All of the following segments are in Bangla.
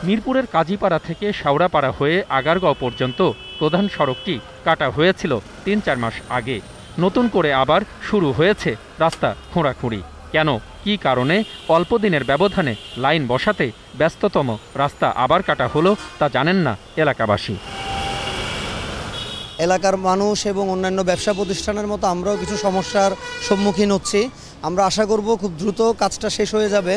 মিরপুরের কাজীপাড়া থেকে শাওড়াপাড়া হয়ে আগারগাঁও পর্যন্ত প্রধান সড়কটি কাটা হয়েছিল ৩-৪ মাস আগে। নতুন করে আবার শুরু হয়েছে রাস্তা খোঁড়াখুঁড়ি। কেন, কী কারণে অল্প দিনের ব্যবধানে লাইন বসাতে ব্যস্ততম রাস্তা আবার কাটা হলো তা জানেন না এলাকাবাসী। এলাকার মানুষ এবং অন্যান্য ব্যবসা প্রতিষ্ঠানের মতো আমরাও কিছু সমস্যার সম্মুখীন হচ্ছি। আমরা আশা করব খুব দ্রুত কাজটা শেষ হয়ে যাবে।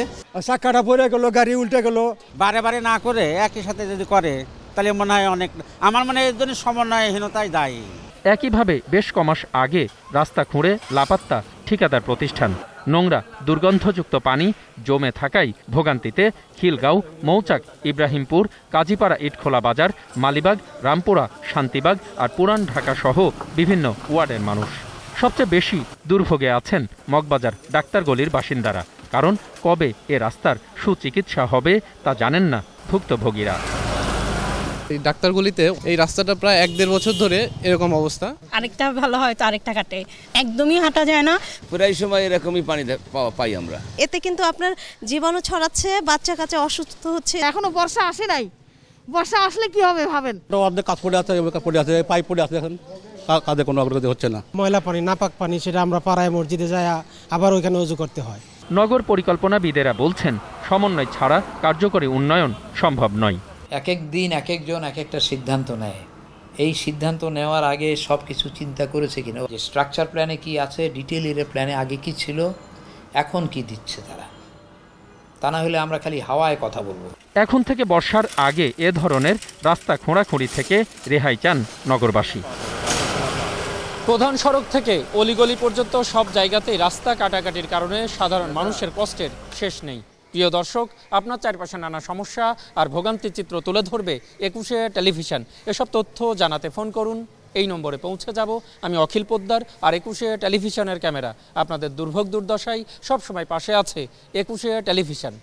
চাকাটা পড়ে গেল, গাড়ি উল্টে গেল। বারে বারে না করে একই সাথে যদি করে তাহলে মনে হয় অনেক, আমার মনে হয় এর জন্য সমন্বয়হীনতাই দায়ী। একইভাবে বেশ কমাস আগে রাস্তা খুঁড়ে লাপাত্তা ঠিকাদার প্রতিষ্ঠান। নোংরা দুর্গন্ধযুক্ত পানি জমে থাকায় ভোগান্তিতে খিলগাঁও, মৌচাক, ইব্রাহিমপুর, কাজীপাড়া, ইটখোলা বাজার, মালিবাগ, রামপুরা, শান্তিবাগ আর পুরান ঢাকা সহ বিভিন্ন ওয়ার্ডের মানুষ। সবচেয়ে বেশি দুর্ভোগে আছেন মগবাজার ডাক্তারগলির বাসিন্দারা। কারণ কবে এ রাস্তার সুচিকিৎসা হবে তা জানেন না ভুক্তভোগীরা। এই ডাক্তারগলিতে এই রাস্তাটা প্রায় 1-1.5 বছর ধরে এরকম অবস্থা। আরেকটা ভালো হয় তো আরেকটা কাটে, একদমই হাঁটা যায় না। প্রায় সময় এরকমই পানি পাই আমরা। এতে কিন্তু আপনার জীবাণু ছড়াচ্ছে, বাচ্চা কাচ্চা অসুস্থ হচ্ছে। এখনো বর্ষা আসে নাই, বর্ষা আসলে কি হবে ভাবেন। অর্ধেক কাজ পড়ে আছে, পাইপ পড়ে আছে, এখন কাজে কোনো অগ্রগতি হচ্ছে না। ময়লা পানি, নাপাক পানি, সেটা আমরা পাড়ায় মসজিদে যাই আবার ওইখানে উজু করতে হয়। নগর পরিকল্পনাবিদেরা বলছেন সমন্বয় ছাড়া কার্যকরী উন্নয়ন সম্ভব নয়। এক এক দিন এক একজন এক একটা সিদ্ধান্ত নেয়। এই সিদ্ধান্ত নেওয়ার আগে সব কিছু চিন্তা করেছে কিনা, যে স্ট্রাকচার প্ল্যানে কি আছে, ডিটেল এরিয়া প্ল্যানে আগে কি ছিল, এখন কি দিচ্ছে তারা, তা না হলে আমরা খালি হাওয়ায় কথা বলবো। এখন থেকে বর্ষার আগে এ ধরনের রাস্তা খোঁড়াখুঁড়ি থেকে রেহাই চান নগরবাসী। প্রধান সড়ক থেকে অলিগলি পর্যন্ত সব জায়গাতেই রাস্তা কাটাকাটির কারণে সাধারণ মানুষের কষ্টের শেষ নেই। প্রিয় দর্শক, আপনার চারপাশে নানা সমস্যা আর ভোগান্তির চিত্র তুলে ধরবে 21শে টেলিভিশন। এসব তথ্য জানাতে ফোন করুন, এই নম্বরে পৌঁছে যাব। আমি অখিল পোদ্দার, আর 21শে টেলিভিশনের ক্যামেরা আপনাদের দুর্ভোগ দুর্দশায় সবসময় পাশে আছে 21শে টেলিভিশন।